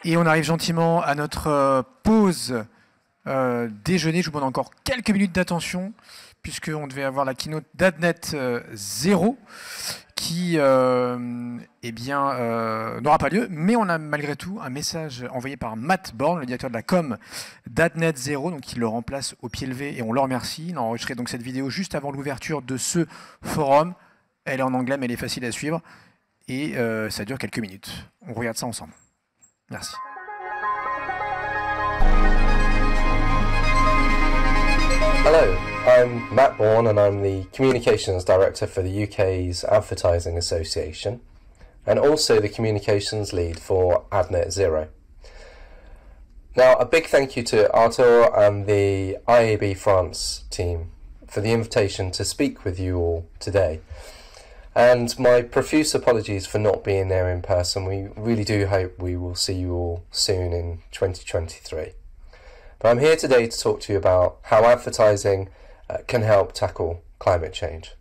Et on arrive gentiment à notre pause déjeuner. Je vous demande encore quelques minutes d'attention, puisqu'on devait avoir la keynote AdNetZero qui n'aura pas lieu, mais on a malgré tout un message envoyé par Bourn, le directeur de la com d'AdNetZero, donc il le remplace au pied levé et on le remercie. Il a enregistré donc cette vidéo juste avant l'ouverture de ce forum. Elle est en anglais, mais elle est facile à suivre et ça dure quelques minutes. On regarde ça ensemble. Merci. Hello, I'm Matt Bourn and I'm the Communications Director for the UK's Advertising Association and also the Communications Lead for AdNetZero. Now, a big thank you to Arthur and the IAB France team for the invitation to speak with you all today. And my profuse apologies for not being there in person. We really do hope we will see you all soon in 2023. But I'm here today to talk to you about how advertising can help tackle climate change.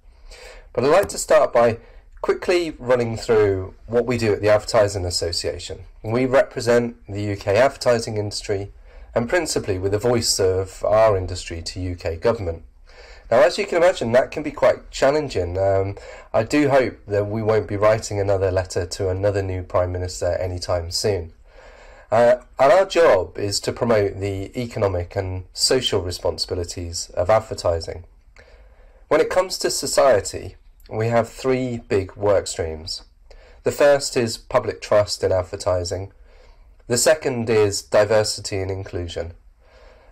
But I'd like to start by quickly running through what we do at the Advertising Association. We represent the UK advertising industry and principally with the voice of our industry to UK government. Now, as you can imagine, that can be quite challenging. I do hope that we won't be writing another letter to another new Prime Minister anytime soon. And our job is to promote the economic and social responsibilities of advertising. When it comes to society, we have three big work streams. The first is public trust in advertising. The second is diversity and inclusion.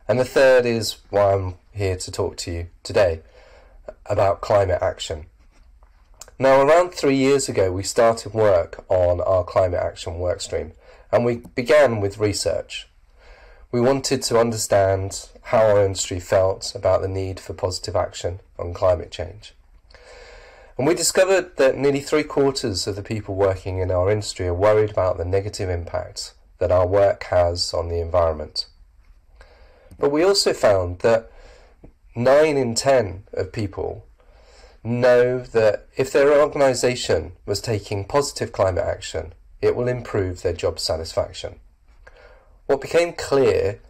And the third is why I'm here to talk to you today, about climate action. Now, around 3 years ago, we started work on our climate action work stream, and we began with research. We wanted to understand how our industry felt about the need for positive action on climate change. And we discovered that nearly 3/4 of the people working in our industry are worried about the negative impact that our work has on the environment. But we also found that 9 in 10 of people know that if their organisation was taking positive climate action, it will improve their job satisfaction. What became clear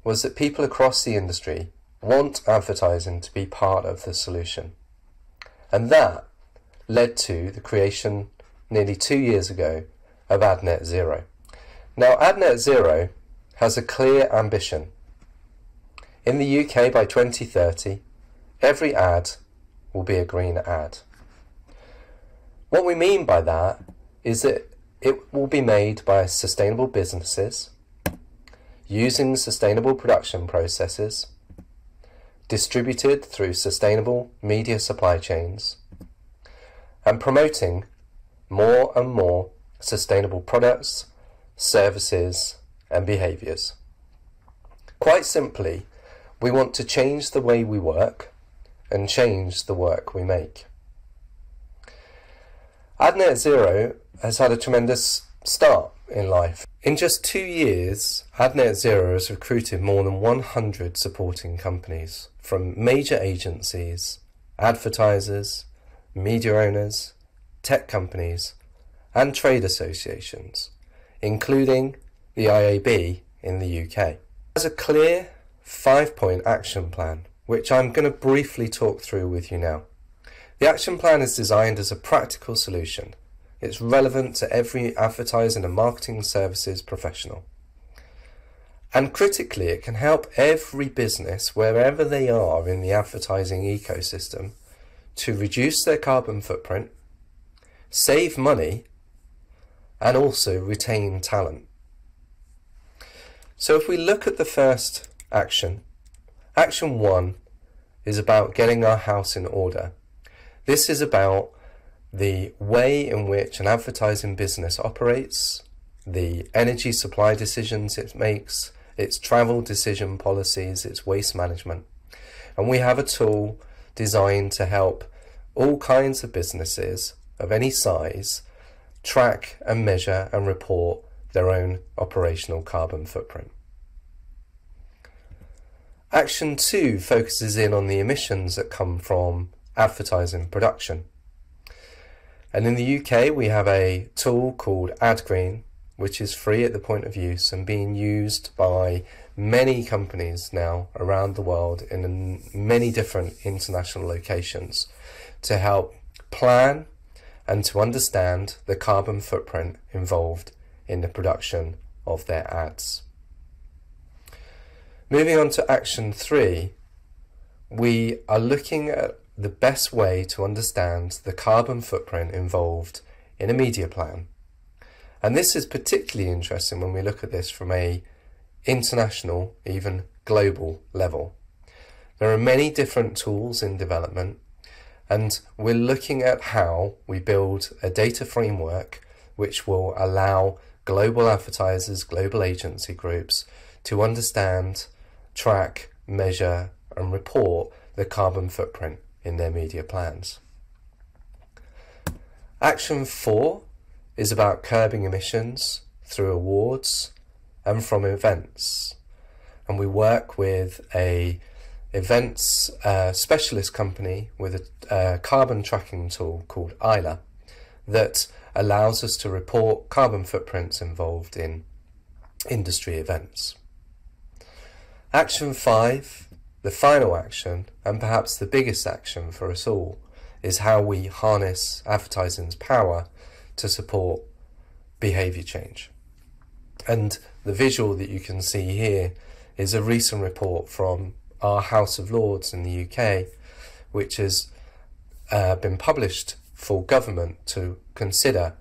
was that people across the industry want advertising to be part of the solution. And that led to the creation nearly 2 years ago of AdNetZero. Now, AdNetZero has a clear ambition. In the UK by 2030, every ad will be a green ad. What we mean by that is that it will be made by sustainable businesses, using sustainable production processes, distributed through sustainable media supply chains, and promoting more and more sustainable products, services, and behaviours. Quite simply, we want to change the way we work and change the work we make. AdNetZero has had a tremendous start in life. In just 2 years, AdNetZero has recruited more than 100 supporting companies from major agencies, advertisers, media owners, tech companies, and trade associations, including the IAB in the UK. There's a clear 5-point action plan, which I'm going to briefly talk through with you now. The action plan is designed as a practical solution. It's relevant to every advertising and marketing services professional. And critically, it can help every business, wherever they are in the advertising ecosystem, to reduce their carbon footprint, save money, and also retain talent. So if we look at the first action, Action 1 is about getting our house in order. This is about the way in which an advertising business operates, the energy supply decisions it makes, its travel decision policies, its waste management. And we have a tool designed to help all kinds of businesses of any size track and measure and report their own operational carbon footprint. Action 2 focuses in on the emissions that come from advertising production. And in the UK, we have a tool called AdGreen which is free at the point of use and being used by many companies now around the world in many different international locations to help plan and to understand the carbon footprint involved in the production of their ads. Moving on to action 3, we are looking at the best way to understand the carbon footprint involved in a media plan. And this is particularly interesting when we look at this from a international, even global level. There are many different tools in development, and we're looking at how we build a data framework which will allow global advertisers, global agency groups to understand, track, measure, and report the carbon footprint in their media plans. Action 4 is about curbing emissions through awards and from events. And we work with a events specialist company with a carbon tracking tool called Isla that allows us to report carbon footprints involved in industry events. Action 5, the final action, and perhaps the biggest action for us all, is how we harness advertising's power to support behaviour change. And the visual that you can see here is a recent report from our House of Lords in the UK, which has been published for government to consider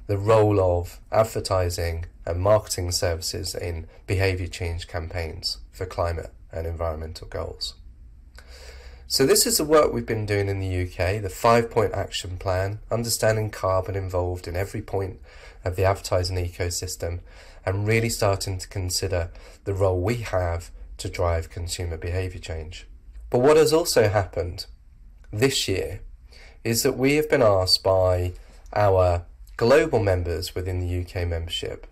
the role of advertising and marketing services in behaviour change campaigns for climate and environmental goals. So this is the work we've been doing in the UK, the 5-point action plan, understanding carbon involved in every point of the advertising ecosystem, and really starting to consider the role we have to drive consumer behaviour change. But what has also happened this year is that we have been asked by our global members within the UK membership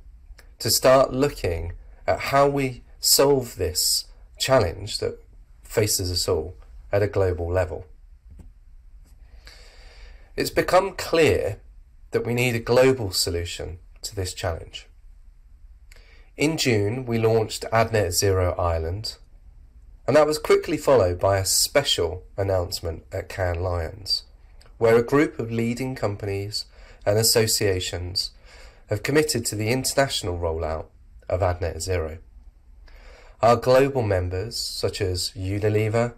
to start looking at how we solve this challenge that faces us all at a global level. It's become clear that we need a global solution to this challenge. In June, we launched AdNetZero Ireland, and that was quickly followed by a special announcement at Cannes Lions, where a group of leading companies and associations have committed to the international rollout of AdNetZero. Our global members, such as Unilever,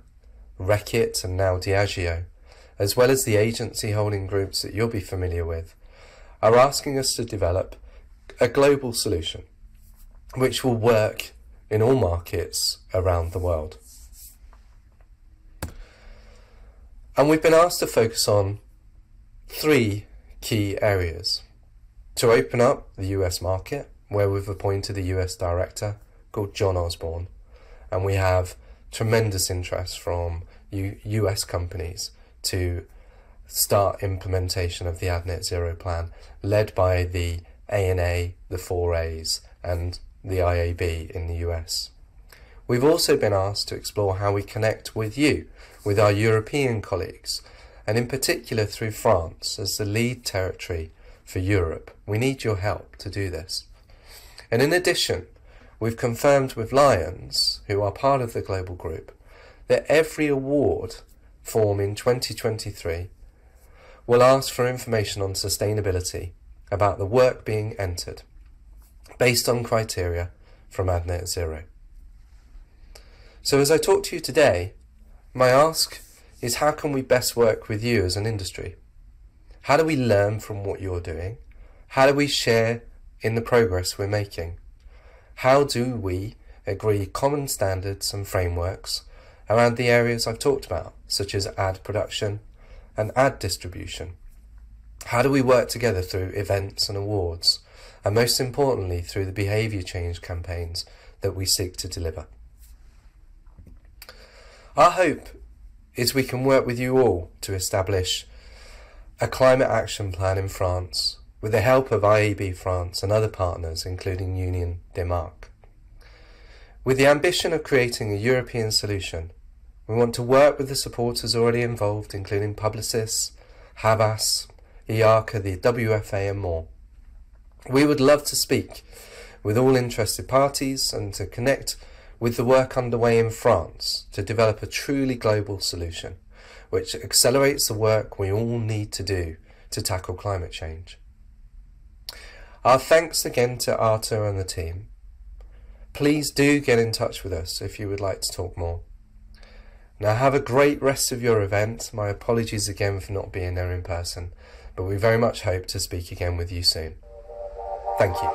Reckitt and now Diageo, as well as the agency holding groups that you'll be familiar with, are asking us to develop a global solution which will work in all markets around the world. And we've been asked to focus on 3 key areas. To open up the US market, where we've appointed a US director called John Osborne, and we have tremendous interest from US companies to start implementation of the AdNetZero plan, led by the ANA, the 4As, and the IAB in the US. We've also been asked to explore how we connect with you, with our European colleagues, and in particular through France as the lead territory for Europe. We need your help to do this. And in addition, we've confirmed with Lions, who are part of the global group, that every award form in 2023 will ask for information on sustainability about the work being entered, based on criteria from AdNetZero. So as I talk to you today, my ask is, how can we best work with you as an industry? How do we learn from what you're doing? How do we share in the progress we're making? How do we agree common standards and frameworks around the areas I've talked about, such as ad production and ad distribution? How do we work together through events and awards, and most importantly through the behaviour change campaigns that we seek to deliver? Our hope is we can work with you all to establish a climate action plan in France with the help of IAB France and other partners, including Union Denmark. With the ambition of creating a European solution, we want to work with the supporters already involved, including Publicis, Havas, IARCA, the WFA and more. We would love to speak with all interested parties and to connect with the work underway in France to develop a truly global solution which accelerates the work we all need to do to tackle climate change. Our thanks again to Arthur and the team. Please do get in touch with us if you would like to talk more. Now have a great rest of your event. My apologies again for not being there in person, but we very much hope to speak again with you soon. Thank you.